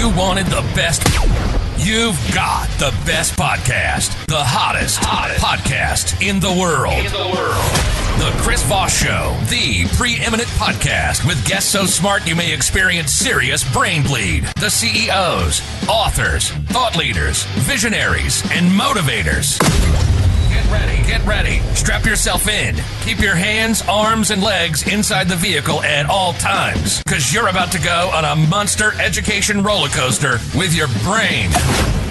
you wanted the best, you've got the best podcast. The hottest podcast in the world. The Chris Voss Show, the preeminent podcast with guests so smart you may experience serious brain bleed. The CEOs, authors, thought leaders, visionaries, and motivators. Get ready. Strap yourself in. Keep your hands, arms, and legs inside the vehicle at all times, because you're about to go on a monster education roller coaster with your brain.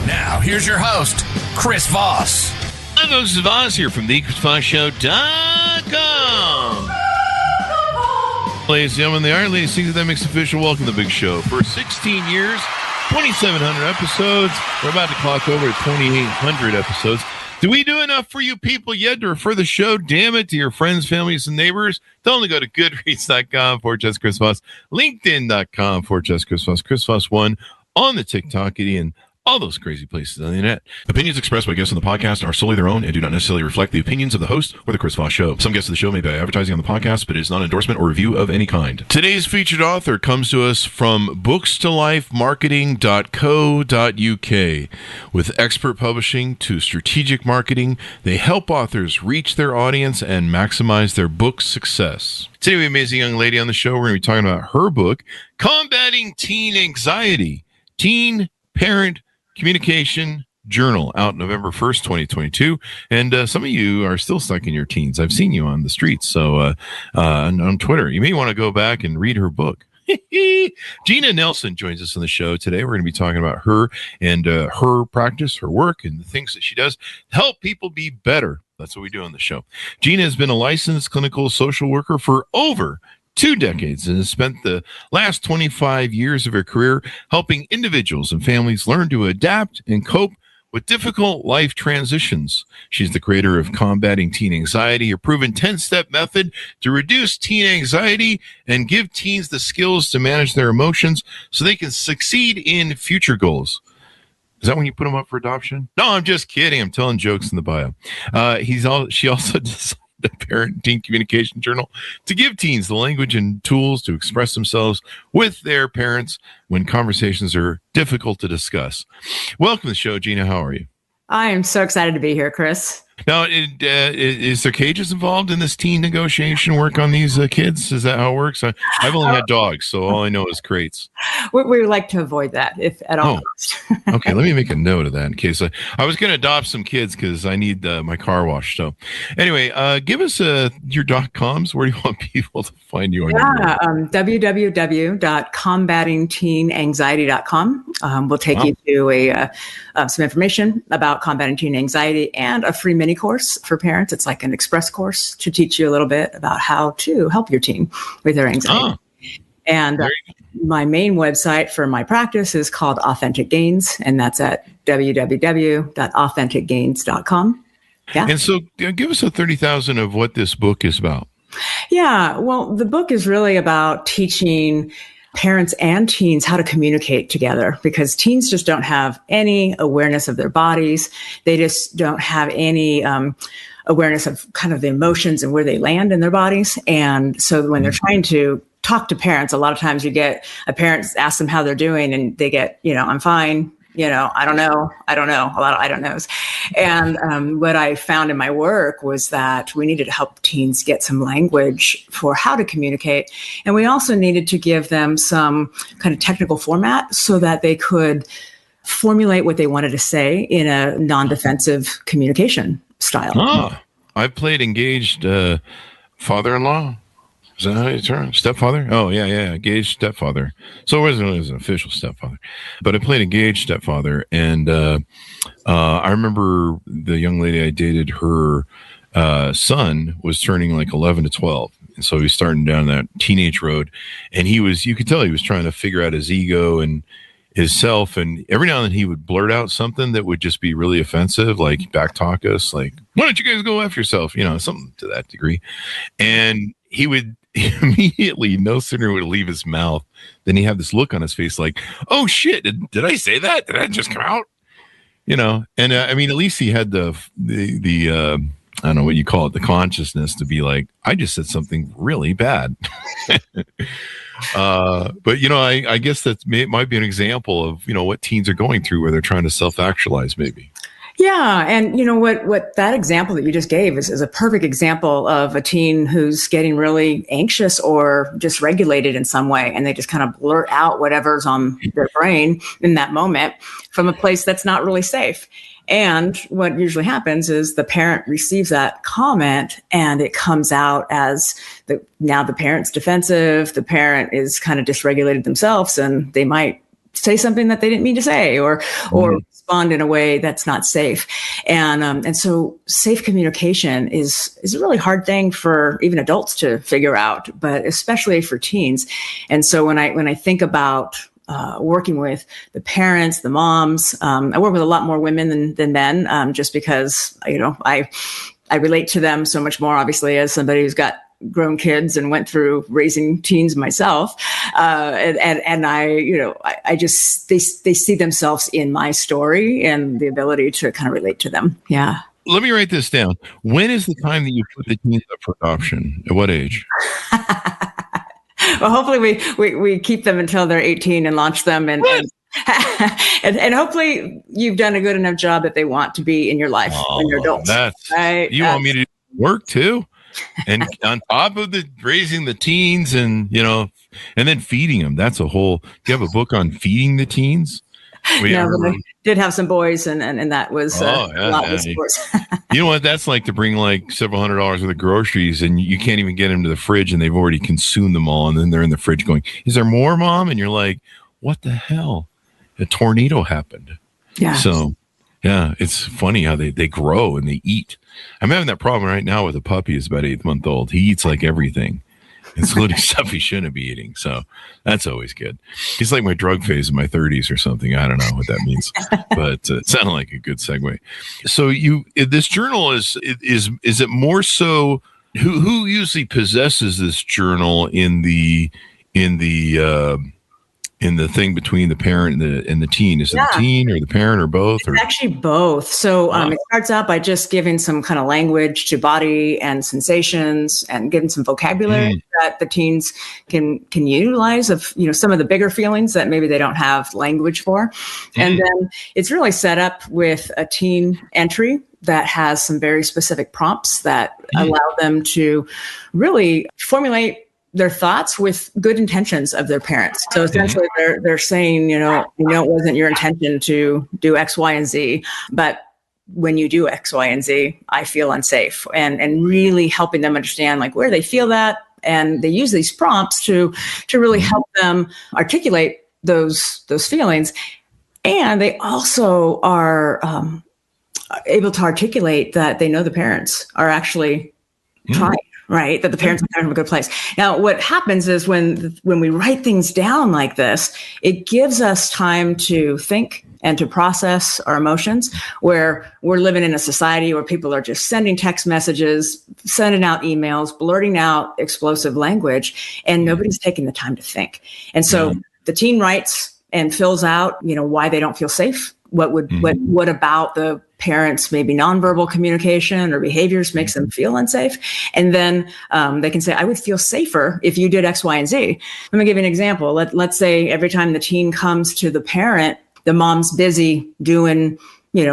Now, here's your host, Chris Voss. Hi, folks. This is Voss here from thechrisvossshow.com. Ladies and gentlemen, the Iron Lady Sings That Makes Official. Welcome to the big show. For 16 years, 2,700 episodes. We're about to clock over 2,800 episodes. Do we do enough for you people yet to refer the show, damn it, to your friends, families, and neighbors? Tell them to go to goodreads.com/Chris Voss, LinkedIn.com/Chris Voss, Chris Voss 1 on the TikTok, and all those crazy places on the internet. Opinions expressed by guests on the podcast are solely their own and do not necessarily reflect the opinions of the host or the Chris Voss Show. Some guests of the show may be advertising on the podcast, but it is not an endorsement or review of any kind. Today's featured author comes to us from bookstolifemarketing.co.uk. With expert publishing to strategic marketing, they help authors reach their audience and maximize their book success. Today we have an amazing young lady on the show. We're going to be talking about her book, Combating Teen Anxiety, Teen Parent Communication Journal, out November 1st, 2022. And some of you are still stuck in your teens. I've seen you on the streets. So on Twitter, you may want to go back and read her book. Gina Nelson joins us on the show today. We're going to be talking about her and her practice, her work, and the things that she does to help people be better. That's what we do on the show. Gina has been a licensed clinical social worker for over 2 decades and has spent the last 25 years of her career helping individuals and families learn to adapt and cope with difficult life transitions. She's the creator of Combating Teen Anxiety, a proven 10-step method to reduce teen anxiety and give teens the skills to manage their emotions so they can succeed in future goals. Is that when you put them up for adoption? No, I'm just kidding. I'm telling jokes in the bio. She also designed the Parent Teen Communication Journal to give teens the language and tools to express themselves with their parents when conversations are difficult to discuss. Welcome to the show, Gina. How are you? I am so excited to be here, Chris. Now, is there cages involved in this teen negotiation work on these kids? Is that how it works? I've only had dogs, so all I know is crates. We would like to avoid that, if at all. Okay, let me make a note of that in case I was going to adopt some kids because I need my car washed. So anyway, give us your .coms. Where do you want people to find you? www.combatingteenanxiety.com. We'll take you to some information about combating teen anxiety and a free mini course for parents. It's like an express course to teach you a little bit about how to help your teen with their anxiety. And my main website for my practice is called Authentic Gains, and that's at www.authenticgains.com. Yeah. And so give us a 30,000 of what this book is about. Yeah. Well, the book is really about teaching parents and teens how to communicate together, because teens just don't have any awareness of their bodies. They just don't have any awareness of kind of the emotions and where they land in their bodies. And so when they're trying to talk to parents, a lot of times you get a parent ask them how they're doing and they get, I'm fine. I don't know, a lot of I don't knows. And what I found in my work was that we needed to help teens get some language for how to communicate. And we also needed to give them some kind of technical format so that they could formulate what they wanted to say in a non-defensive communication style. Oh, I've played engaged father-in-law. Is that how you turn? Stepfather? Oh, yeah. Engaged stepfather. So it wasn't an official stepfather. But I played engaged stepfather. And I remember the young lady I dated, her son was turning like 11 to 12. And so he was starting down that teenage road. And you could tell he was trying to figure out his ego and his self. And every now and then he would blurt out something that would just be really offensive, like backtalk us, like, why don't you guys go F yourself? Something to that degree. And he would immediately, no sooner would leave his mouth than he had this look on his face like, oh shit, did I say that? Did that just come out? And I mean, at least he had the I don't know what you call it, the consciousness to be like, I just said something really bad. But I guess might be an example of what teens are going through, where they're trying to self-actualize, maybe. Yeah. And what that example that you just gave is a perfect example of a teen who's getting really anxious or dysregulated in some way. And they just kind of blurt out whatever's on their brain in that moment from a place that's not really safe. And what usually happens is the parent receives that comment and it comes out as now the parent's defensive. The parent is kind of dysregulated themselves, and they might say something that they didn't mean to say, or respond in a way that's not safe. And so safe communication is a really hard thing for even adults to figure out, but especially for teens. And so when I think about working with the parents, the moms, I work with a lot more women than men, just because, I relate to them so much more, obviously, as somebody who's got grown kids and went through raising teens myself. And I just, they see themselves in my story and the ability to kind of relate to them. Yeah. Let me write this down. When is the time that you put the teens up for adoption? At what age? Well, hopefully we keep them until they're 18 and launch them and hopefully you've done a good enough job that they want to be in your life when you're adults. Right? You want me to do work too? And on top of raising the teens and then feeding them. That's a whole, do you have a book on feeding the teens? I did have some boys and that was a lot of sports. You know what that's like, to bring like several $100s worth of groceries and you can't even get them to the fridge and they've already consumed them all. And then they're in the fridge going, is there more, Mom? And you're like, what the hell? A tornado happened. Yeah. So yeah, it's funny how they grow and they eat. I'm having that problem right now with a puppy who's about 8 months old. He eats like everything, including stuff he shouldn't be eating. So that's always good. He's like my drug phase in my 30s or something. I don't know what that means, but it sounded like a good segue. So this journal is it more so who usually possesses this journal in the thing between the parent and the teen? Is it the teen or the parent or both? It's actually both. So it starts out by just giving some kind of language to body and sensations and giving some vocabulary that the teens can utilize of, some of the bigger feelings that maybe they don't have language for. And then it's really set up with a teen entry that has some very specific prompts that allow them to really formulate their thoughts with good intentions of their parents. So essentially they're saying, it wasn't your intention to do X, Y, and Z, but when you do X, Y, and Z, I feel unsafe, and really helping them understand like where they feel that. And they use these prompts to really help them articulate those feelings. And they also are able to articulate that they know the parents are actually trying. Right, that the parents are in a good place. Now, what happens is when we write things down like this, it gives us time to think and to process our emotions, where we're living in a society where people are just sending text messages, sending out emails, blurting out explosive language, and nobody's taking the time to think. And so the teen writes and fills out, why they don't feel safe. What about the parents' maybe nonverbal communication or behaviors makes them feel unsafe? And then they can say, I would feel safer if you did X, Y, and Z. Let me give you an example. Let's say every time the teen comes to the parent, the mom's busy doing,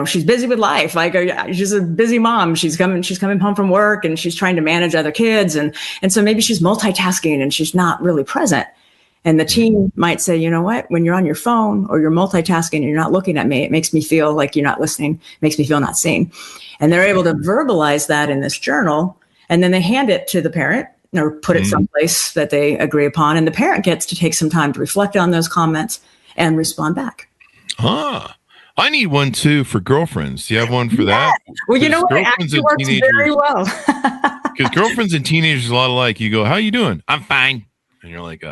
she's busy with life. Like she's a busy mom. She's coming home from work and she's trying to manage other kids. And so maybe she's multitasking and she's not really present. And the teen might say, you know what, when you're on your phone or you're multitasking and you're not looking at me, it makes me feel like you're not listening, makes me feel not seen. And they're able to verbalize that in this journal. And then they hand it to the parent or put it someplace that they agree upon. And the parent gets to take some time to reflect on those comments and respond back. I need one too for girlfriends. Do you have one for that? Well, you know what? It actually works very well. Because girlfriends and teenagers are a lot alike. You go, how you doing? I'm fine. And you're like,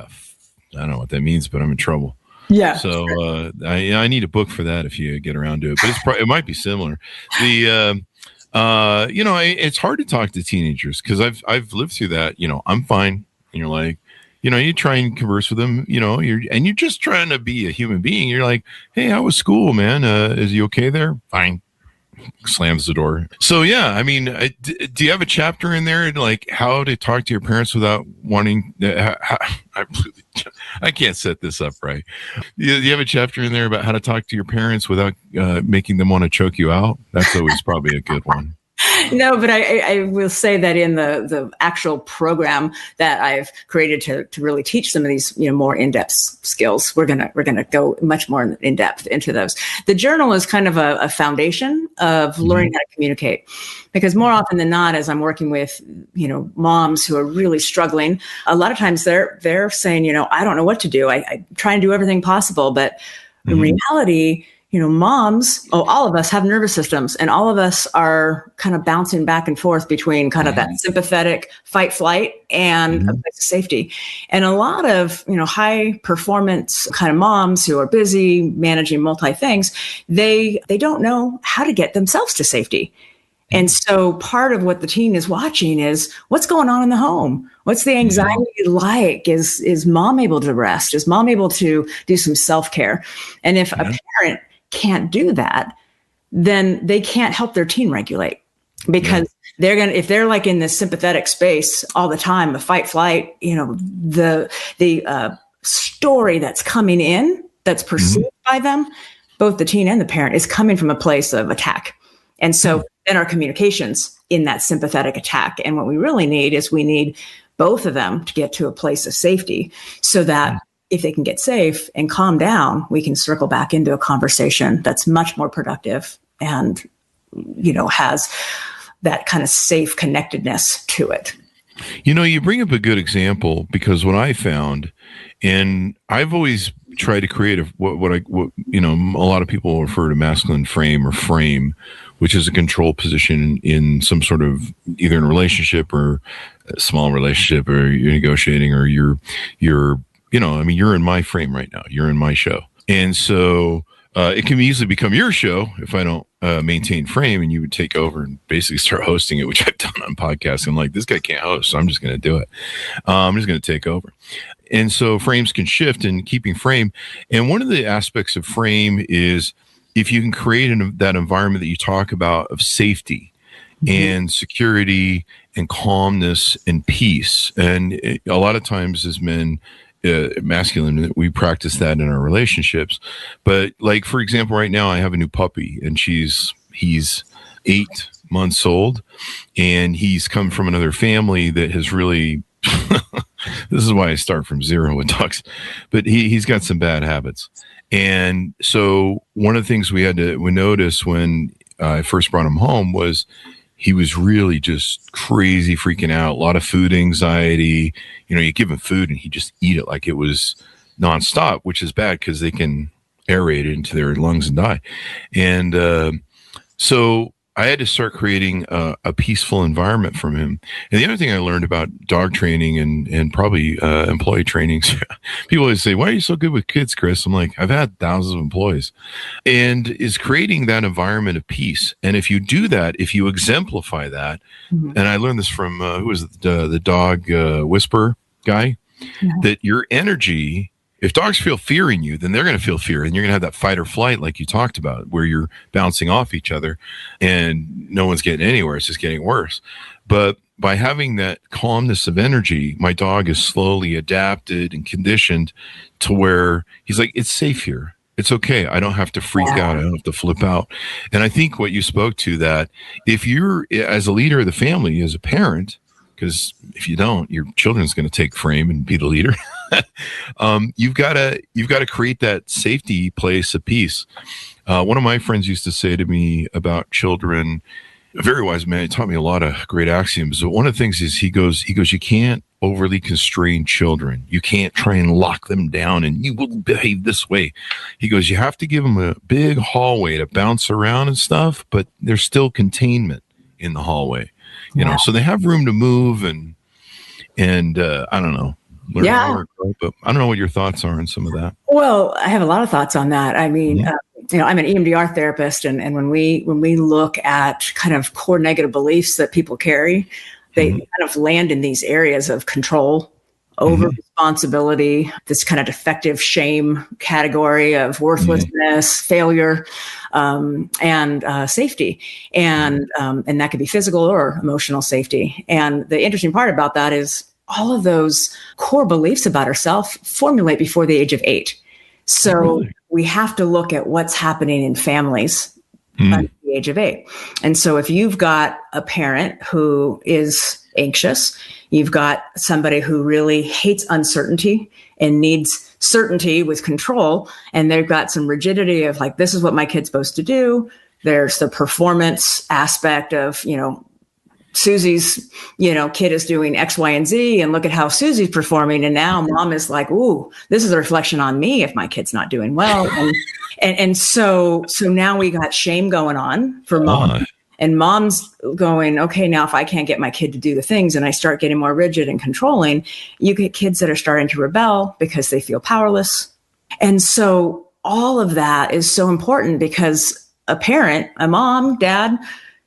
I don't know what that means, but I'm in trouble. Yeah. So I need a book for that if you get around to it. But it might be similar. It's hard to talk to teenagers because I've lived through that. I'm fine, and you're like, you try and converse with them. You're just trying to be a human being. You're like, hey, how was school, man? Is you okay there? Fine. slams the door. So yeah, I mean, do you have a chapter in there like how to talk to your parents without wanting? I can't set this up right. Do you have a chapter in there about how to talk to your parents without making them want to choke you out? That's always probably a good one. No, but I will say that in the actual program that I've created to really teach some of these, more in-depth skills, we're gonna go much more in depth into those. The journal is kind of a foundation of learning how to communicate, because more often than not, as I'm working with moms who are really struggling, a lot of times they're saying, I don't know what to do. I try and do everything possible, but in reality, moms, all of us have nervous systems, and all of us are kind of bouncing back and forth between kind of that sympathetic fight flight and a place of safety. And a lot of, high performance kind of moms who are busy managing multi things, they don't know how to get themselves to safety. And so part of what the teen is watching is what's going on in the home. What's the anxiety like? Is mom able to rest? Is mom able to do some self-care? And if a parent can't do that, then they can't help their teen regulate, because if they're like in this sympathetic space all the time, the fight flight, the story that's coming in, that's perceived by them, both the teen and the parent, is coming from a place of attack. And so then our communication's in that sympathetic attack. And what we really need is we need both of them to get to a place of safety, so that if they can get safe and calm down, we can circle back into a conversation that's much more productive and, has that kind of safe connectedness to it. You bring up a good example, because what I found, and I've always tried to create what a lot of people refer to masculine frame or frame, which is a control position in some sort of either in a relationship or a small relationship, or you're negotiating, or you're you're in my frame right now. You're in my show. And so it can easily become your show if I don't maintain frame, and you would take over and basically start hosting it, which I've done on podcasts. I'm like, this guy can't host, so I'm just going to do it. I'm just going to take over. And so frames can shift in keeping frame. And one of the aspects of frame is if you can create that environment that you talk about of safety and security and calmness and peace. And a lot of times as men, masculine, we practice that in our relationships. But like, for example, right now I have a new puppy, and he's 8 months old, and he's come from another family that has really this is why I start from zero with dogs, but he's got some bad habits. And so one of the things we notice when I first brought him home was he was really just crazy freaking out, a lot of food anxiety. You give him food and he'd just eat it like it was nonstop, which is bad because they can aerate it into their lungs and die. And so I had to start creating a peaceful environment from him. And the other thing I learned about dog training and probably employee trainings, people always say, why are you so good with kids, Chris? I'm like, I've had thousands of employees. And is creating that environment of peace. And if you do that, if you exemplify that, and I learned this from, who was it, the dog whisperer guy, that your energy, if dogs feel fear in you, then they're going to feel fear, and you're going to have that fight or flight like you talked about, where you're bouncing off each other and no one's getting anywhere. It's just getting worse. But by having that calmness of energy, my dog is slowly adapted and conditioned to where he's like, it's safe here. It's okay. I don't have to freak out. I don't have to flip out. And I think what you spoke to, that if you're, as a leader of the family, as a parent, because if you don't, your children's going to take frame and be the leader. You've got to create that safety place of peace. One of my friends used to say to me about children, a very wise man, he taught me a lot of great axioms. But one of the things is he goes, you can't overly constrain children. You can't try and lock them down and you will behave this way. He goes, you have to give them a big hallway to bounce around and stuff, but there's still containment in the hallway. So they have room to move and I don't know. But I don't know what your thoughts are on some of that. Well, I have a lot of thoughts on that. I mean, I'm an EMDR therapist, and when we look at kind of core negative beliefs that people carry, they kind of land in these areas of control, over responsibility, this kind of defective shame category of worthlessness, failure, and safety. And that could be physical or emotional safety. And the interesting part about that is all of those core beliefs about ourselves formulate before the age of 8. So we have to look at what's happening in families under the age of 8. And so if you've got a parent who is anxious, you've got somebody who really hates uncertainty and needs certainty with control, and they've got some rigidity of like, this is what my kid's supposed to do. There's the performance aspect of, Susie's, kid is doing X, Y, and Z, and look at how Susie's performing. And now mom is like, ooh, this is a reflection on me if my kid's not doing well. And so now we got shame going on for mom. And mom's going, okay, now if I can't get my kid to do the things and I start getting more rigid and controlling, you get kids that are starting to rebel because they feel powerless. And so all of that is so important because a parent, a mom, dad,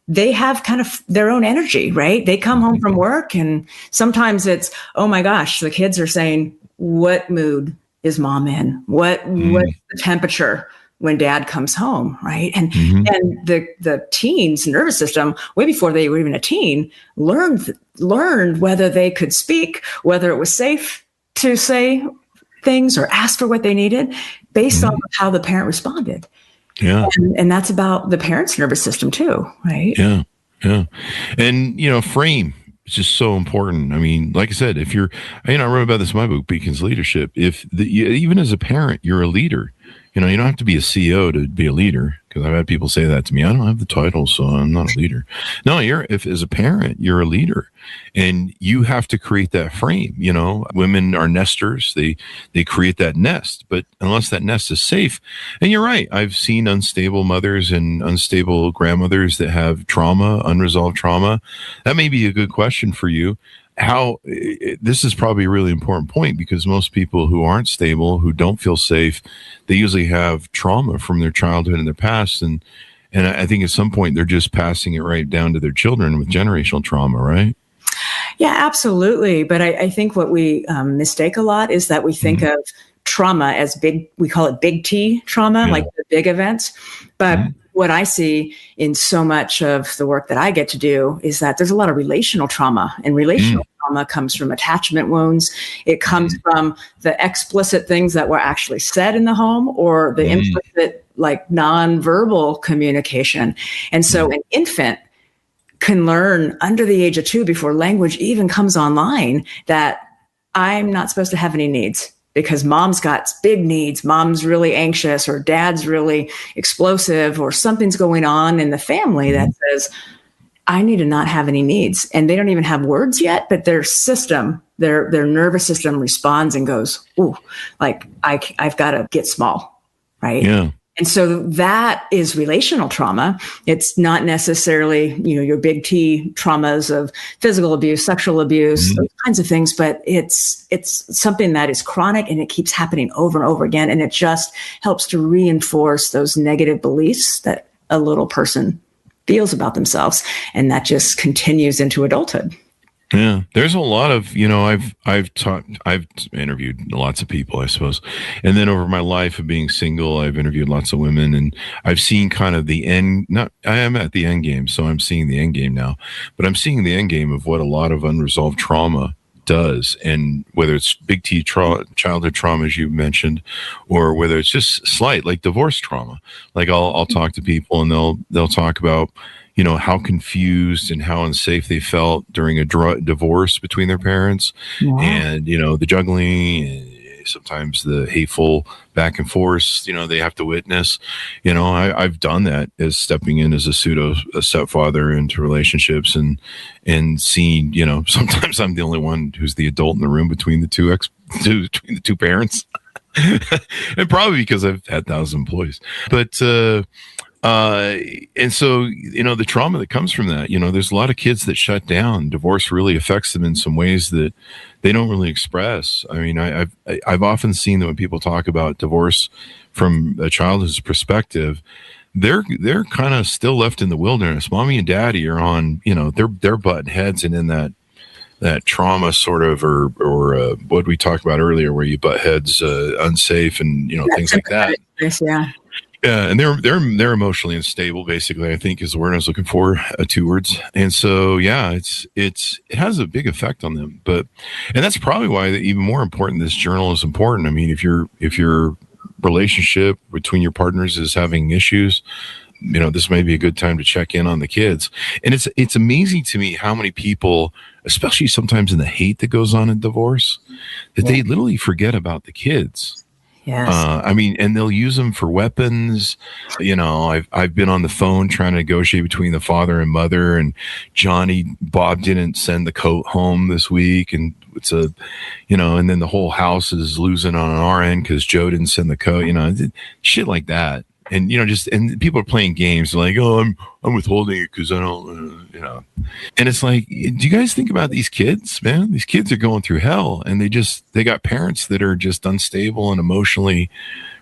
they have kind of their own energy, right? They come home from work and sometimes it's, oh my gosh, the kids are saying, what mood is mom in? What's the temperature when dad comes home, right? And the teen's nervous system, way before they were even a teen, learned whether they could speak, whether it was safe to say things or ask for what they needed based on how the parent responded. Yeah. And that's about the parent's nervous system too, right? Yeah. Yeah. And, frame is just so important. I mean, like I said, if you're, I wrote about this in my book, Beacons Leadership. Even as a parent, you're a leader. You don't have to be a CEO to be a leader, because I've had people say that to me. I don't have the title, so I'm not a leader. No, as a parent, you're a leader, and you have to create that frame. Women are nesters. They create that nest, but unless that nest is safe, and you're right, I've seen unstable mothers and unstable grandmothers that have trauma, unresolved trauma. That may be a good question for you. This is probably a really important point, because most people who aren't stable, who don't feel safe, they usually have trauma from their childhood and their past. And I think at some point they're just passing it right down to their children with generational trauma, right? Yeah, absolutely. But I think what we mistake a lot is that we think of trauma as we call it big T trauma, like the big events. But what I see in so much of the work that I get to do is that there's a lot of relational trauma, and relational trauma comes from attachment wounds. It comes from the explicit things that were actually said in the home, or the implicit, like nonverbal communication. And so an infant can learn under the age of 2, before language even comes online, that I'm not supposed to have any needs, because mom's got big needs. Mom's really anxious, or dad's really explosive, or something's going on in the family that says, I need to not have any needs. And they don't even have words yet, but their system, their nervous system responds and goes, ooh, like I've got to get small, right? Yeah. And so that is relational trauma. It's not necessarily, your big T traumas of physical abuse, sexual abuse, those kinds of things, but it's something that is chronic, and it keeps happening over and over again. And it just helps to reinforce those negative beliefs that a little person feels about themselves. And that just continues into adulthood. Yeah, there's a lot of, I've interviewed lots of people, I suppose. And then over my life of being single, I've interviewed lots of women, and I've seen kind of I am at the end game, so I'm seeing the end game now, but I'm seeing the end game of what a lot of unresolved trauma does. And whether it's big T childhood trauma, as you mentioned, or whether it's just slight, like divorce trauma. Like I'll talk to people, and they'll talk about, how confused and how unsafe they felt during a divorce between their parents, and, the juggling, and sometimes the hateful back and forth, they have to witness. I've done that, as stepping in as a stepfather into relationships, and seeing, sometimes I'm the only one who's the adult in the room between the two parents. And probably because I've had thousands of employees, but, and so, the trauma that comes from that, there's a lot of kids that shut down. Divorce really affects them in some ways that they don't really express. I mean, I've often seen that when people talk about divorce from a child's perspective, they're kind of still left in the wilderness. Mommy and daddy are on, they're butting heads and in that that trauma sort of, or what we talked about earlier, where you butt heads, unsafe, and things like that. Yeah. Yeah, and they're emotionally unstable, basically, I think is the word I was looking for, 2 words. And so, yeah, it has a big effect on them. And that's probably why even more important, this journal is important. I mean, if your relationship between your partners is having issues, this may be a good time to check in on the kids. And it's amazing to me how many people, especially sometimes in the hate that goes on in divorce, that they literally forget about the kids. Yes. I mean, and they'll use them for weapons. I've been on the phone trying to negotiate between the father and mother, and Bob didn't send the coat home this week, and and then the whole house is losing on our end because Joe didn't send the coat, shit like that. And, and people are playing games like, oh, I'm withholding it because I don't, and it's like, do you guys think about these kids, man? These kids are going through hell, and they got parents that are just unstable and emotionally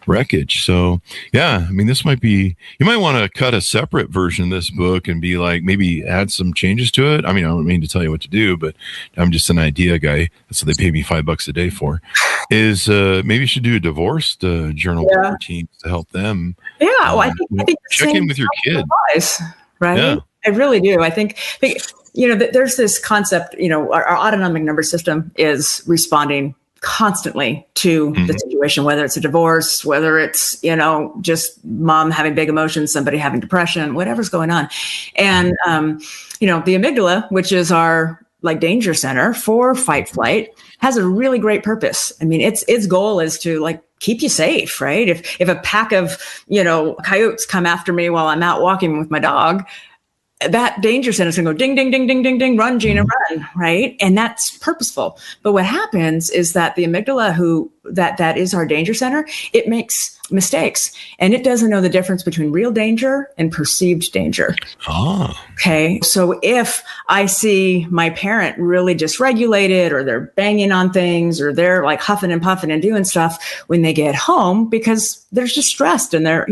wreckage. So yeah, I mean, you might want to cut a separate version of this book and be like, maybe add some changes to it. I mean, I don't mean to tell you what to do, but I'm just an idea guy. That's what they pay me $5 a day for, is maybe you should do a divorced journal for teens to help them. Yeah. Well, I think check in with your kid. Advice, right? Yeah. I really do. I think there's this concept, our autonomic nervous system is responding constantly to the situation, whether it's a divorce, whether it's, just mom having big emotions, somebody having depression, whatever's going on. And, the amygdala, which is our danger center for fight flight, has a really great purpose. I mean, its goal is to keep you safe, right? If a pack of, coyotes come after me while I'm out walking with my dog, that danger center is going to go ding, ding, ding, ding, ding, ding, run, Gina, run, right? And that's purposeful. But what happens is that the amygdala, that is our danger center, it makes mistakes, and it doesn't know the difference between real danger and perceived danger. Oh. Okay. So if I see my parent really dysregulated, or they're banging on things, or they're huffing and puffing and doing stuff when they get home because they're just stressed, and they're,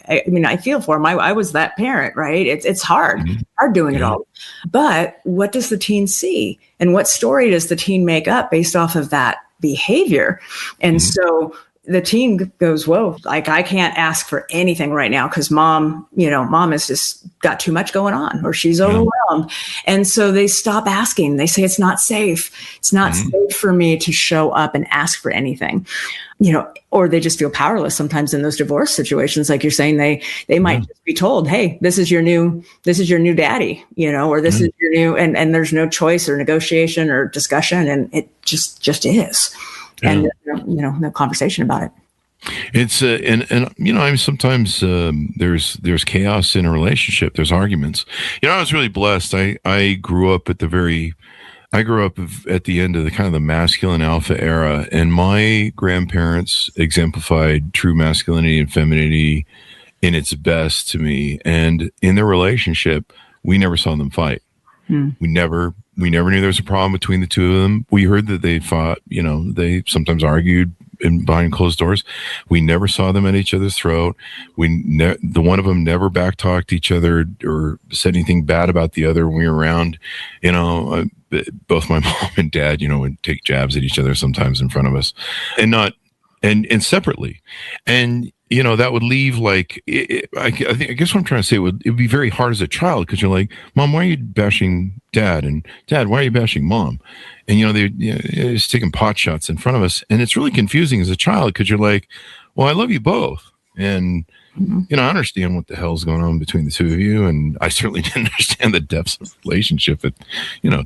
I feel for them. I was that parent, right? It's hard doing it all. But what does the teen see? And what story does the teen make up based off of that behavior? And so the teen goes, whoa, I can't ask for anything right now because mom has just got too much going on, or she's overwhelmed. And so they stop asking. They say, it's not safe. It's not safe for me to show up and ask for anything, or they just feel powerless sometimes in those divorce situations. Like you're saying, they might just be told, hey, this is your new daddy, or this is your new, and there's no choice or negotiation or discussion. And it just is. And no conversation about it. It's I mean, sometimes there's chaos in a relationship. There's arguments. I was really blessed. I grew up at the end of the kind of the masculine alpha era, and my grandparents exemplified true masculinity and femininity in its best to me. And in their relationship, we never saw them fight. We never knew there was a problem between the two of them. We heard that they fought, they sometimes argued behind closed doors. We never saw them at each other's throat. The one of them never backtalked each other or said anything bad about the other when we were around. Both my mom and dad, would take jabs at each other sometimes in front of us, and separately. And that would leave I guess what I'm trying to say it'd be very hard as a child, because you're like, Mom, why are you bashing Dad? And Dad, why are you bashing Mom? And they're just taking pot shots in front of us, and it's really confusing as a child, because you're like, well, I love you both, and I understand what the hell's going on between the two of you, and I certainly didn't understand the depths of the relationship at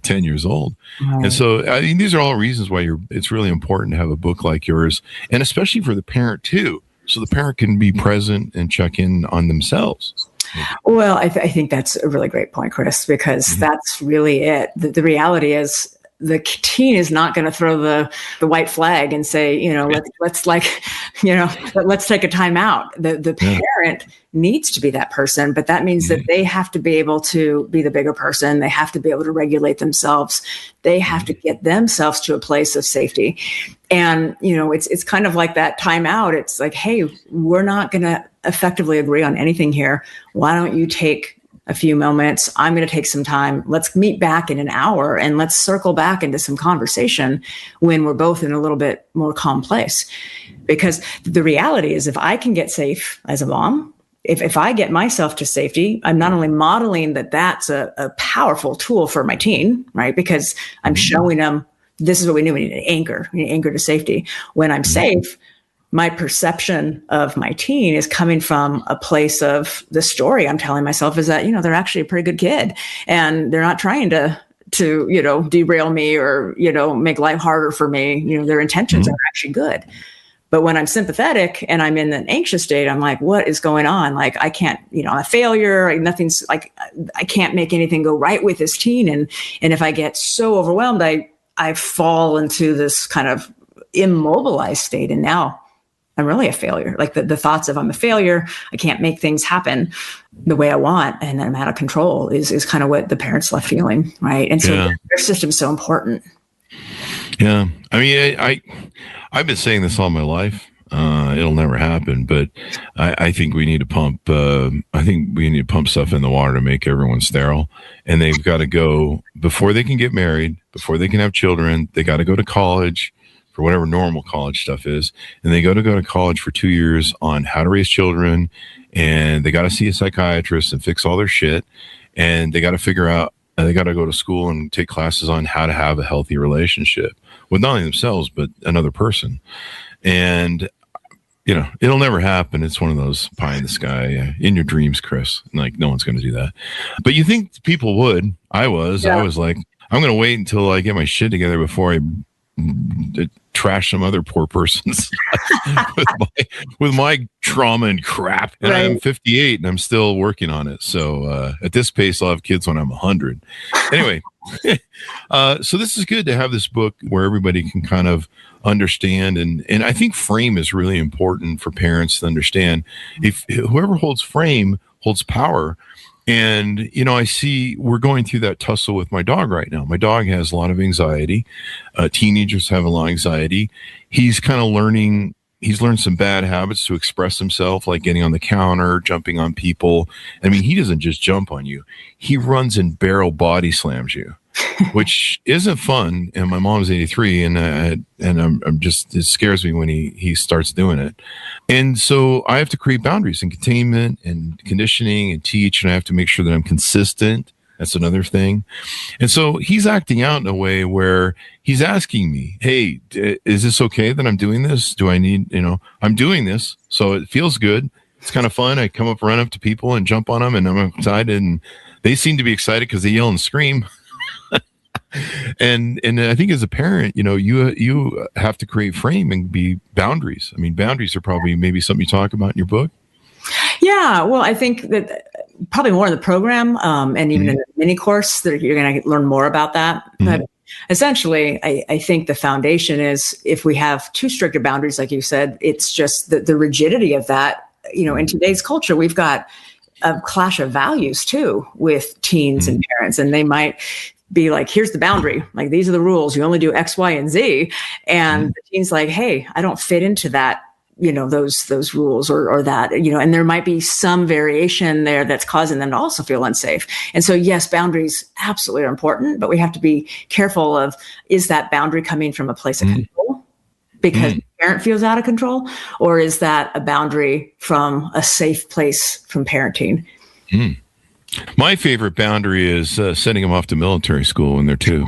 10 years old. Right. And so I mean, these are all reasons why it's really important to have a book like yours, and especially for the parent too. So the parent can be present and check in on themselves. Well, I think that's a really great point, Chris, because that's really it. The reality is the teen is not going to throw the white flag and say, let's take a time out. The parent needs to be that person, but that means that they have to be able to be the bigger person. They have to be able to regulate themselves. They have to get themselves to a place of safety. And, it's kind of like that time out. It's like, hey, we're not going to effectively agree on anything here. Why don't you take a few moments. I'm going to take some time. Let's meet back in an hour and let's circle back into some conversation when we're both in a little bit more calm place. Because the reality is, if I can get safe as a mom, if I get myself to safety, I'm not only modeling that that's a powerful tool for my teen, right? Because I'm showing them this is what we need. We need an anchor to safety. When I'm safe, my perception of my teen is coming from a place of the story I'm telling myself is that, they're actually a pretty good kid and they're not trying to derail me or, make life harder for me. Their intentions are actually good. But when I'm sympathetic and I'm in an anxious state, I'm like, what is going on? Like, I can't, I'm a failure. Nothing's like, I can't make anything go right with this teen. And if I get so overwhelmed, I fall into this kind of immobilized state. And now I'm really a failure. Like the thoughts of I'm a failure, I can't make things happen the way I want, and I'm out of control is kind of what the parents left feeling, right? And so their system's so important. Yeah. I mean, I've been saying this all my life. It'll never happen, but I think we need to pump. I think we need to pump stuff in the water to make everyone sterile, and they've got to go before they can get married, before they can have children. They got to go to college for whatever normal college stuff is, and they go to college for 2 years on how to raise children, and they got to see a psychiatrist and fix all their shit, and they got to figure out. They got to go to school and take classes on how to have a healthy relationship with not only themselves but another person, and it'll never happen. It's one of those pie in the sky, in your dreams, Chris. Like, no one's going to do that. But you think people would. I was like, I'm going to wait until I get my shit together before I trash some other poor person's with my trauma and crap. And right. I'm 58 and I'm still working on it. So at this pace, I'll have kids when I'm 100. Anyway, so this is good to have this book where everybody can kind of understand. And I think frame is really important for parents to understand. If whoever holds frame holds power. And, I see we're going through that tussle with my dog right now. My dog has a lot of anxiety. Teenagers have a lot of anxiety. He's kind of learning. He's learned some bad habits to express himself, like getting on the counter, jumping on people. I mean, he doesn't just jump on you. He runs and barrel body slams you, which isn't fun. And my mom's 83 and I'm just, it scares me when he starts doing it. And so I have to create boundaries and containment and conditioning and teach. And I have to make sure that I'm consistent. That's another thing. And so he's acting out in a way where he's asking me, hey, is this okay that I'm doing this? Do I need, I'm doing this. So it feels good. It's kind of fun. I come up, run up to people and jump on them and I'm excited. And they seem to be excited because they yell and scream. And I think as a parent, you have to create frame and be boundaries. I mean, boundaries are probably maybe something you talk about in your book. Yeah, well, I think that probably more in the program and even in the mini course that you're going to learn more about that. But essentially, I think the foundation is if we have too strict boundaries, like you said, it's just the rigidity of that. In today's culture, we've got a clash of values too with teens and parents, and they might be like, here's the boundary. Like, these are the rules. You only do X, Y, and Z. And the teen's like, hey, I don't fit into that, those rules or that, and there might be some variation there that's causing them to also feel unsafe. And so, yes, boundaries absolutely are important, but we have to be careful of, is that boundary coming from a place of control because the parent feels out of control, or is that a boundary from a safe place from parenting? My favorite boundary is sending them off to military school when they're 2.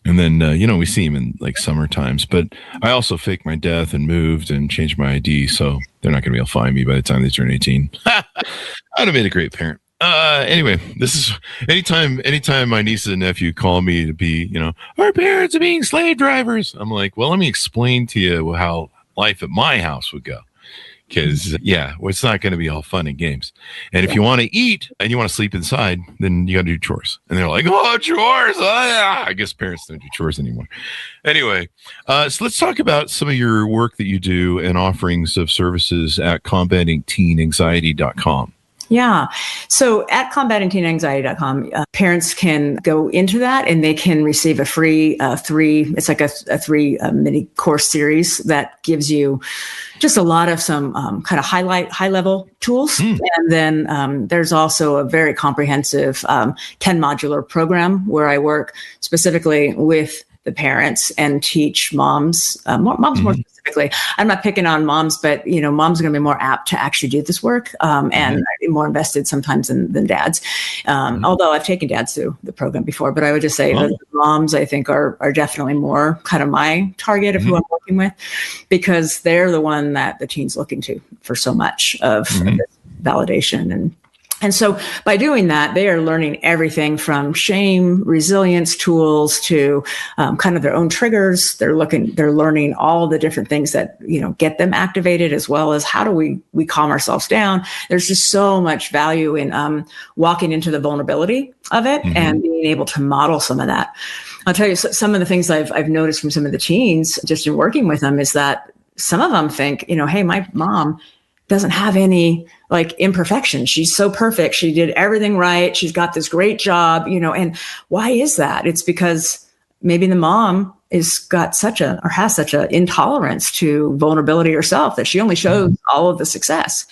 And then, we see them in like summer times, but I also faked my death and moved and changed my ID. So they're not going to be able to find me by the time they turn 18. I'd have made a great parent. Anyway, this is anytime my nieces and nephew call me to be, our parents are being slave drivers. I'm like, well, let me explain to you how life at my house would go. Because, it's not going to be all fun and games. And if you want to eat and you want to sleep inside, then you got to do chores. And they're like, oh, chores. I guess parents don't do chores anymore. Anyway, so let's talk about some of your work that you do and offerings of services at combatingteenanxiety.com. Yeah. So at combatingteenanxiety.com, parents can go into that and they can receive a free it's like a three mini course series that gives you just a lot of some kind of high level tools. And then there's also a very comprehensive 10 modular program where I work specifically with the parents and teach moms more specifically. I'm not picking on moms, but moms are going to be more apt to actually do this work and more invested sometimes than dads. Although I've taken dads through the program before, but I would just say that moms, I think, are definitely more kind of my target of who I'm working with, because they're the one that the teen's looking to for so much of this validation. And so by doing that, they are learning everything from shame, resilience tools to kind of their own triggers. They're learning all the different things that, get them activated, as well as how do we calm ourselves down. There's just so much value in walking into the vulnerability of it and being able to model some of that. I'll tell you some of the things I've noticed from some of the teens just in working with them is that some of them think, hey, my mom doesn't have any imperfection. She's so perfect. She did everything right. She's got this great job, and why is that? It's because maybe the mom has such a intolerance to vulnerability herself that she only shows all of the success.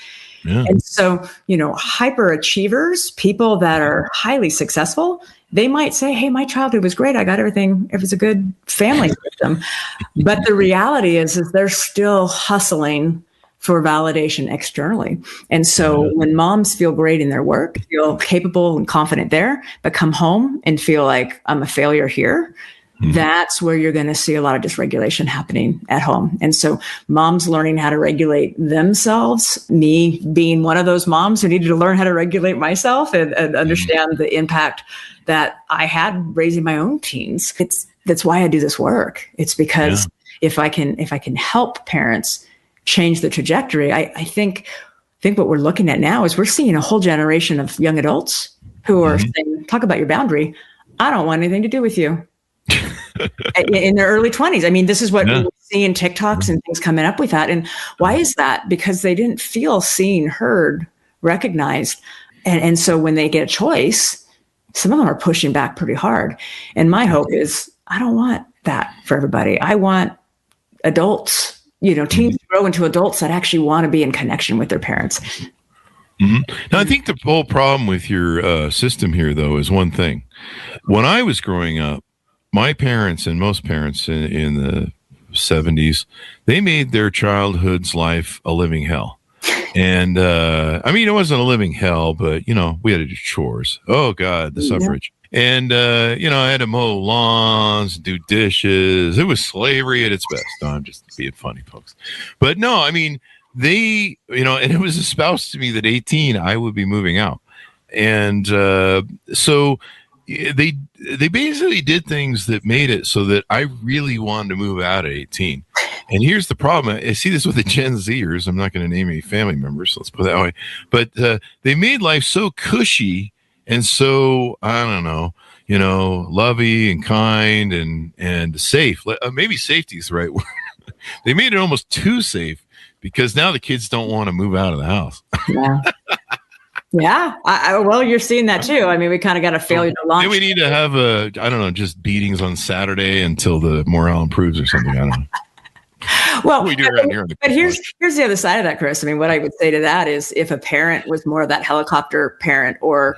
Yeah. And so, hyperachievers, people that are highly successful, they might say, hey, my childhood was great. I got everything. It was a good family system. But the reality is they're still hustling for validation externally. And so when moms feel great in their work, feel capable and confident there, but come home and feel like I'm a failure here, that's where you're going to see a lot of dysregulation happening at home. And so moms learning how to regulate themselves, me being one of those moms who needed to learn how to regulate myself and understand the impact that I had raising my own teens. That's why I do this work. It's because if I can help parents change the trajectory, I think what we're looking at now is we're seeing a whole generation of young adults who are saying, talk about your boundary. I don't want anything to do with you. In their early 20s. I mean, this is what we see in TikToks and things coming up with that. And why is that? Because they didn't feel seen, heard, recognized. And so when they get a choice, some of them are pushing back pretty hard. And my hope is I don't want that for everybody. I want adults, teens grow into adults that actually want to be in connection with their parents. Now, I think the whole problem with your system here, though, is one thing. When I was growing up, my parents and most parents in the 70s, they made their childhood's life a living hell. And, it wasn't a living hell, but, we had to do chores. Oh, God, the suffrage. And, I had to mow lawns, do dishes. It was slavery at its best. No, I'm just being funny, folks. But no, they, and it was espoused to me that 18, I would be moving out. And so they basically did things that made it so that I really wanted to move out at 18. And here's the problem. I see this with the Gen Zers. I'm not going to name any family members, so let's put it that way. But they made life so cushy and so, I don't know, lovey and kind and safe. Maybe safety is the right word. They made it almost too safe because now the kids don't want to move out of the house. Yeah. Yeah. Well, you're seeing that too. We kind of got a failure to launch. We need to have just beatings on Saturday until the morale improves or something. I don't know. Well, we do around here. But here's the other side of that, Chris. What I would say to that is if a parent was more of that helicopter parent or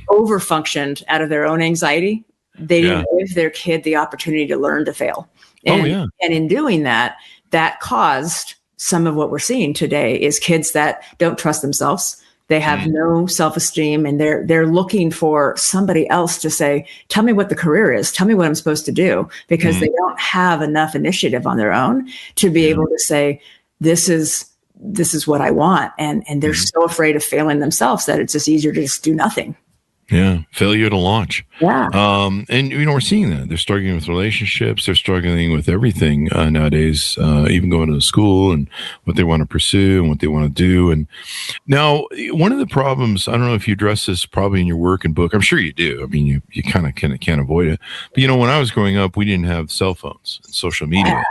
overfunctioned out of their own anxiety, they didn't give their kid the opportunity to learn to fail. And in doing that, that caused some of what we're seeing today is kids that don't trust themselves. They have no self-esteem and they're looking for somebody else to say, tell me what the career is. Tell me what I'm supposed to do, because they don't have enough initiative on their own to be able to say, this is what I want. And they're so afraid of failing themselves that it's just easier to just do nothing. Yeah. Failure to launch. Yeah. And, we're seeing that. They're struggling with relationships. They're struggling with everything nowadays, even going to school and what they want to pursue and what they want to do. And now one of the problems, I don't know if you address this probably in your work and book. I'm sure you do. You kind of can't avoid it. But, when I was growing up, we didn't have cell phones and social media.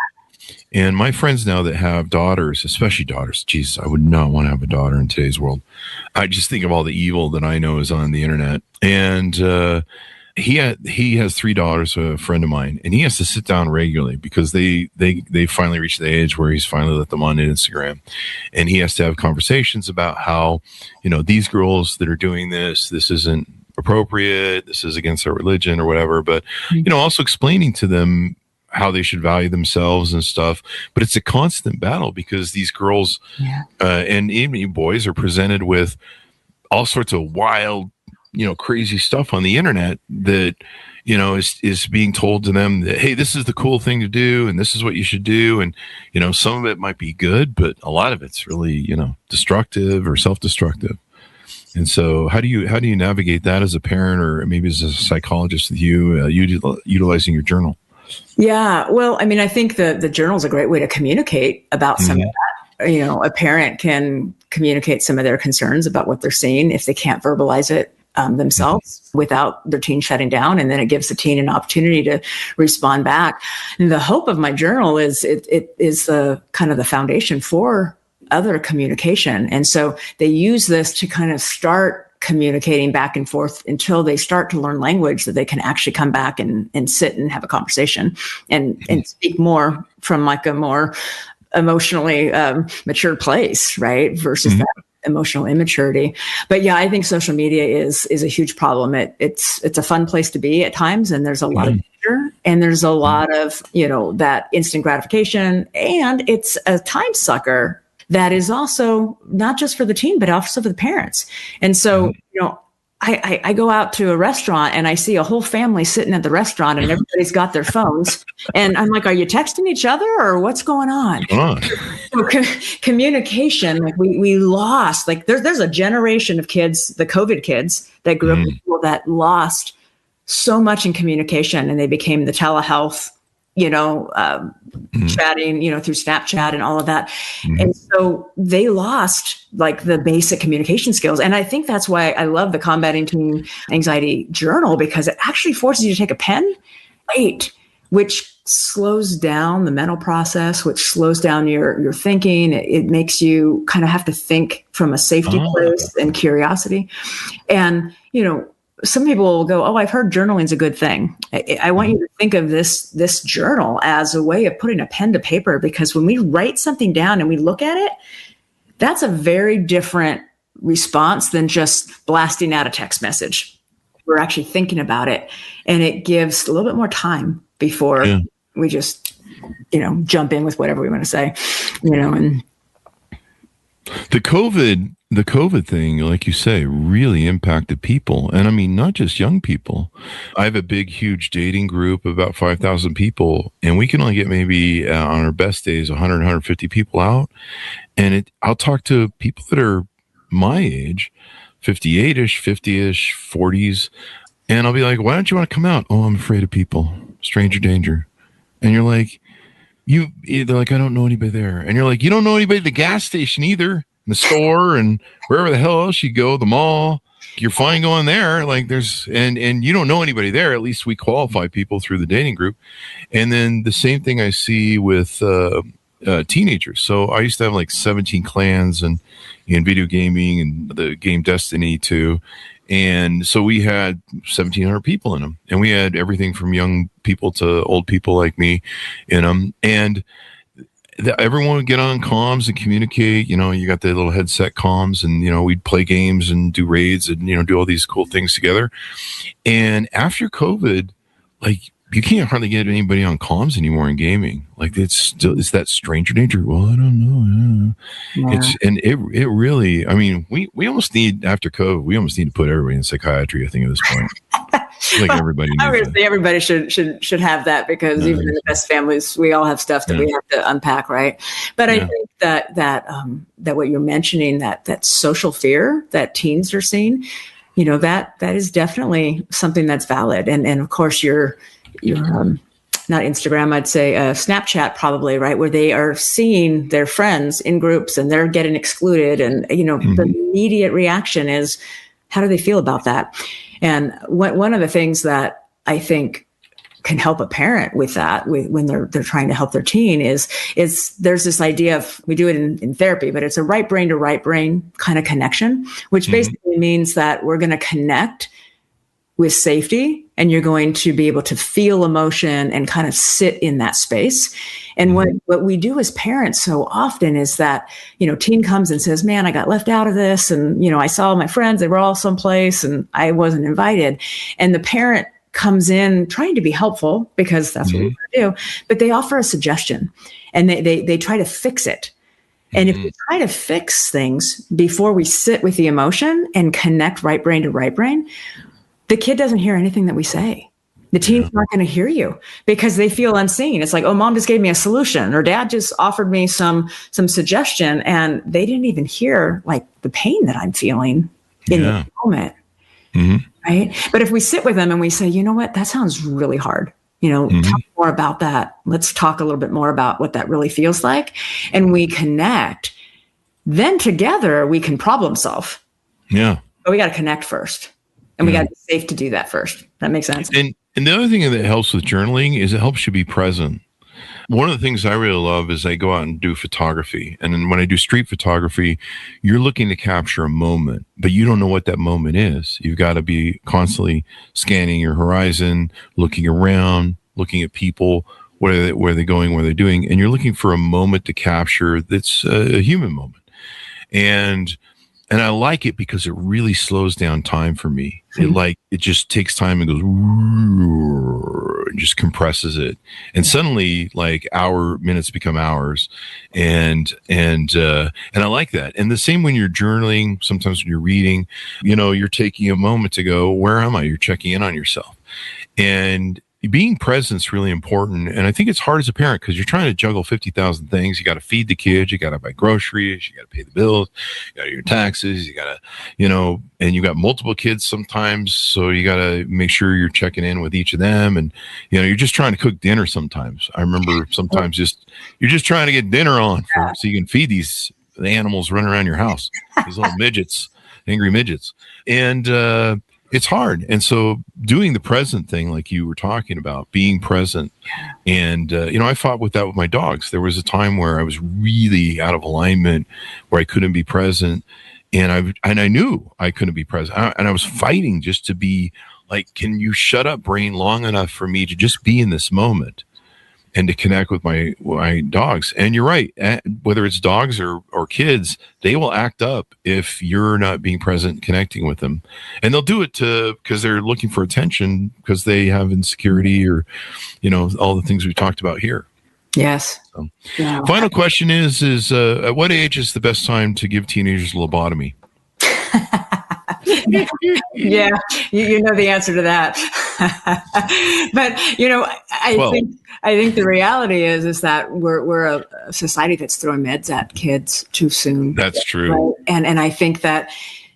And my friends now that have daughters, especially daughters, geez, I would not want to have a daughter in today's world. I just think of all the evil that I know is on the internet. And he has 3 daughters, a friend of mine, and he has to sit down regularly because they finally reached the age where he's finally let them on Instagram, and he has to have conversations about how, these girls that are doing this isn't appropriate, this is against our religion or whatever, but also explaining to them how they should value themselves and stuff. But it's a constant battle because these girls and even boys are presented with all sorts of wild, crazy stuff on the internet that, is being told to them that, hey, this is the cool thing to do and this is what you should do. And, some of it might be good, but a lot of it's really, destructive or self-destructive. And so how do you navigate that as a parent or maybe as a psychologist with you, utilizing your journal? Yeah, well, I mean, I think the journal is a great way to communicate about some of that. A parent can communicate some of their concerns about what they're seeing if they can't verbalize it themselves without their teen shutting down. And then it gives the teen an opportunity to respond back. And the hope of my journal is it is the kind of the foundation for other communication. And so they use this to kind of start communicating back and forth until they start to learn language that they can actually come back and sit and have a conversation and speak more from like a more emotionally mature place, right? Versus that emotional immaturity. But yeah, I think social media is a huge problem. It's a fun place to be at times, and there's a lot of danger, and there's a lot of, that instant gratification, and it's a time sucker that is also not just for the teen, but also for the parents. And so, I go out to a restaurant and I see a whole family sitting at the restaurant and everybody's got their phones. And I'm like, are you texting each other or what's going on? So communication, like we lost, like there's a generation of kids, the COVID kids that grew up with people that lost so much in communication, and they became the telehealth, chatting, through Snapchat and all of that. And so they lost like the basic communication skills. And I think that's why I love the Combating Teen Anxiety Journal, because it actually forces you to take a pen, which slows down the mental process, which slows down your thinking. It makes you kind of have to think from a safety place and curiosity. And, some people will go, oh, I've heard journaling is a good thing. I want you to think of this journal as a way of putting a pen to paper, because when we write something down and we look at it, that's a very different response than just blasting out a text message. We're actually thinking about it, and it gives a little bit more time before we just, jump in with whatever we want to say, and the COVID thing, like you say, really impacted people. And I mean, not just young people. I have a big, huge dating group of about 5,000 people, and we can only get maybe on our best days, 100, 150 people out. And I'll talk to people that are my age, 58-ish, 50-ish, 40s. And I'll be like, why don't you want to come out? Oh, I'm afraid of people. Stranger danger. And you're like, they're like, I don't know anybody there. And you're like, you don't know anybody at the gas station either. The store and wherever the hell else you go, the mall, you're fine going there. Like and you don't know anybody there. At least we qualify people through the dating group. And then the same thing I see with teenagers. So I used to have like 17 clans and in video gaming and the game Destiny too. And so we had 1,700 people in them, and we had everything from young people to old people like me in them. And everyone would get on comms and communicate. You got the little headset comms, and we'd play games and do raids and do all these cool things together. And after COVID, like, you can't hardly get anybody on comms anymore in gaming. Like, it's that stranger danger. Well, I don't know. Yeah. It really, I mean, we almost need, after COVID, we almost need to put everybody in psychiatry, I think, at this point. Like, everybody needs that. Everybody should have that, because even in the best families, we all have stuff that we have to unpack, right? But I think that what you're mentioning, that social fear that teens are seeing, that is definitely something that's valid. And of course, you're not Instagram, I'd say Snapchat probably, right? Where they are seeing their friends in groups and they're getting excluded. And, the immediate reaction is, how do they feel about that? And one of the things that I think can help a parent with that when they're trying to help their teen is there's this idea of, we do it in therapy, but it's a right brain to right brain kind of connection, which basically means that we're going to connect with safety, and you're going to be able to feel emotion and kind of sit in that space. And what we do as parents so often is that, teen comes and says, man, I got left out of this. And, I saw my friends, they were all someplace and I wasn't invited. And the parent comes in trying to be helpful because that's what we want to do, but they offer a suggestion and they try to fix it. And if we try to fix things before we sit with the emotion and connect right brain to right brain, the kid doesn't hear anything that we say. The teen's not going to hear you because they feel unseen. It's like, oh, mom just gave me a solution, or dad just offered me some suggestion, and they didn't even hear like the pain that I'm feeling in the moment. Right. But if we sit with them and we say, you know what, that sounds really hard. Tell me more about that. Let's talk a little bit more about what that really feels like. And we connect. Then together we can problem solve. Yeah. But we got to connect first. And we got to be safe to do that first. That makes sense. And the other thing that helps with journaling is it helps you be present. One of the things I really love is I go out and do photography. And then when I do street photography, you're looking to capture a moment, but you don't know what that moment is. You've got to be constantly scanning your horizon, looking around, looking at people, where they're going, what they're doing. And you're looking for a moment to capture that's a human moment. And I like it because it really slows down time for me. It just takes time and goes and just compresses it. And suddenly minutes become hours. And I like that. And the same when you're journaling, sometimes when you're reading, you're taking a moment to go, where am I? You're checking in on yourself. And being present is really important. And I think it's hard as a parent because you're trying to juggle 50,000 things. You got to feed the kids. You got to buy groceries. You got to pay the bills. You got to do your taxes. You got to, and you got multiple kids sometimes. So you got to make sure you're checking in with each of them. And, you're just trying to cook dinner sometimes. I remember sometimes you're just trying to get dinner on so you can feed the animals running around your house, these little midgets, angry midgets. And, it's hard. And so doing the present thing, like you were talking about, being present. And, I fought with that with my dogs. There was a time where I was really out of alignment, where I couldn't be present. And I knew I couldn't be present. And I was fighting just to be like, can you shut up, brain, long enough for me to just be in this moment and to connect with my dogs. And you're right. Whether it's dogs or kids, they will act up if you're not being present, connecting with them. And they'll do it because they're looking for attention because they have insecurity or, all the things we talked about here. Yes. So, final question is at what age is the best time to give teenagers lobotomy? Yeah, you know the answer to that. But I think the reality is that we're a society that's throwing meds at kids too soon. That's true. Right? And I think that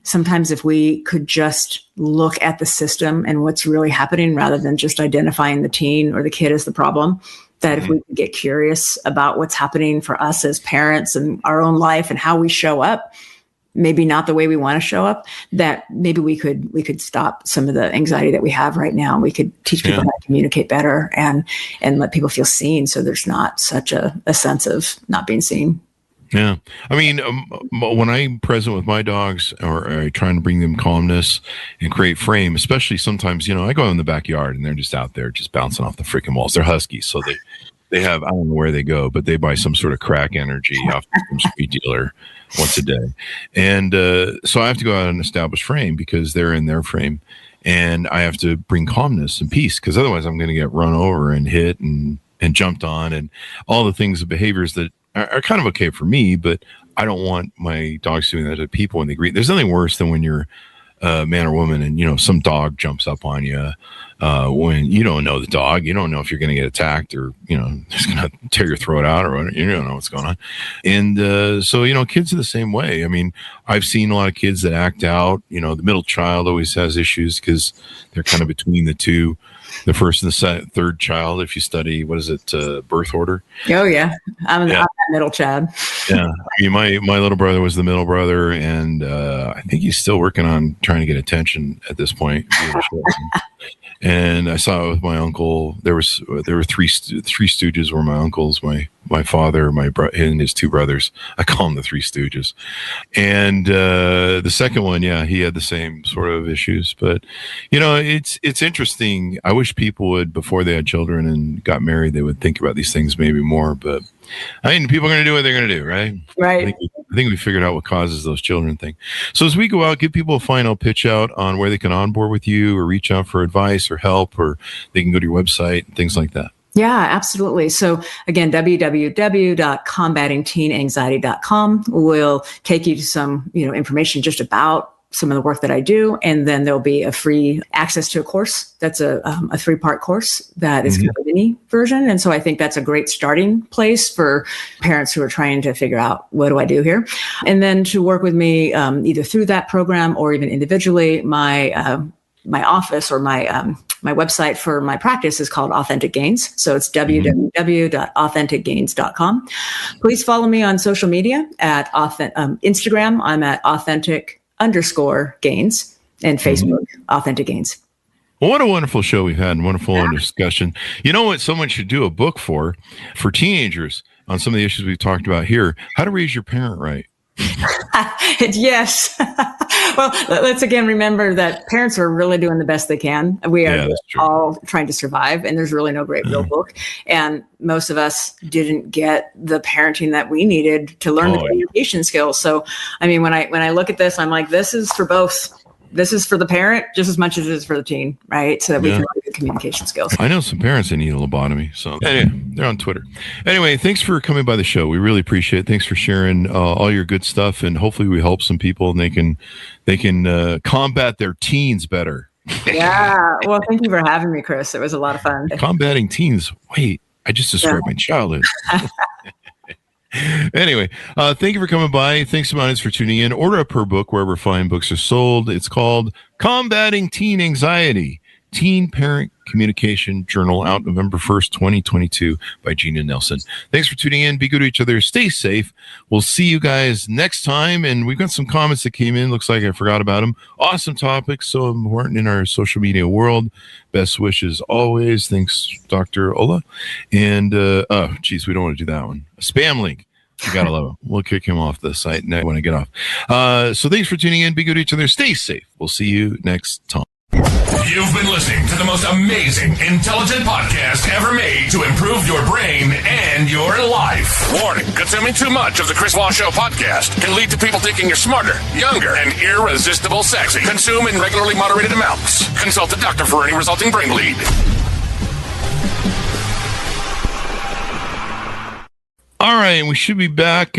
sometimes if we could just look at the system and what's really happening rather than just identifying the teen or the kid as the problem, that if we could get curious about what's happening for us as parents and our own life and how we show up, maybe not the way we want to show up, that maybe we could stop some of the anxiety that we have right now. We could teach people how to communicate better and let people feel seen. So there's not such a sense of not being seen. Yeah. I mean, when I'm present with my dogs or trying to bring them calmness and create frame, especially sometimes, I go in the backyard and they're just out there just bouncing off the freaking walls. They're huskies. So they have, I don't know where they go, but they buy some sort of crack energy off some street dealer once a day. And so I have to go out and establish frame because they're in their frame. And I have to bring calmness and peace because otherwise I'm going to get run over and hit and jumped on and all the things, the behaviors that are kind of okay for me, but I don't want my dogs doing that to people when they greet. There's nothing worse than when you're a man or woman and, some dog jumps up on you when you don't know the dog. You don't know if you're going to get attacked or, it's going to tear your throat out or whatever. You don't know what's going on. And so, kids are the same way. I mean, I've seen a lot of kids that act out. The middle child always has issues because they're kind of between the two. The first and the third child, if you study, birth order? Oh, yeah. I'm that middle child. Yeah. I mean, my little brother was the middle brother, and I think he's still working on trying to get attention at this point. And I saw it with my uncle. There were three stooges were my uncles, my father, and his two brothers. I call them the Three Stooges. And the second one, yeah, he had the same sort of issues. But it's interesting. I wish people would, before they had children and got married, they would think about these things maybe more. But I mean, people are going to do what they're going to do, right? Right. I think we figured out what causes those children thing. So as we go out, give people a final pitch out on where they can onboard with you or reach out for advice or help, or they can go to your website and things like that. Yeah, absolutely. So again, www.combatingteenanxiety.com will take you to some, information just about some of the work that I do. And then there'll be a free access to a course. That's a 3-part course that is kind of a mini version. And so I think that's a great starting place for parents who are trying to figure out, what do I do here? And then to work with me either through that program or even individually, my office or my website for my practice is called Authentic Gains. So it's www.authenticgains.com. Please follow me on social media at Instagram. I'm at authentic_gains, and Facebook, Authentic Gains. Well, what a wonderful show we've had and wonderful discussion. You know what someone should do a book for teenagers on some of the issues we've talked about here? How to raise your parent right. Yes. Well, let's again remember that parents are really doing the best they can. We are all trying to survive, and there's really no great real book. And most of us didn't get the parenting that we needed to learn the communication skills. So, I mean, when I look at this, I'm like, this is for both. This is for the parent just as much as it is for the teen, right? So that we can learn the communication skills. I know some parents that need a lobotomy. So anyway, they're on Twitter. Anyway, thanks for coming by the show. We really appreciate it. Thanks for sharing all your good stuff. And hopefully we help some people and they can combat their teens better. Yeah. Well, thank you for having me, Chris. It was a lot of fun. Combating teens. Wait, I just described my childhood. Anyway, thank you for coming by. Thanks to my audience for tuning in. Order up her book wherever fine books are sold. It's called Combating Teen Anxiety, Teen Parent Communication Journal, out November 1st, 2022 by Gina Nelson. Thanks for tuning in. Be good to each other. Stay safe. We'll see you guys next time. And we've got some comments that came in. Looks like I forgot about them. Awesome topics. So important in our social media world. Best wishes always. Thanks, Dr. Ola. And, we don't want to do that one. A spam link. You gotta love him. We'll kick him off the site when I get off. So thanks for tuning in. Be good to each other. Stay safe. We'll see you next time. You've been listening to the most amazing, intelligent podcast ever made to improve your brain and your life. Warning, consuming too much of the Chris Voss Show podcast can lead to people thinking you're smarter, younger, and irresistible sexy. Consume in regularly moderated amounts. Consult a doctor for any resulting brain bleed. All right, we should be back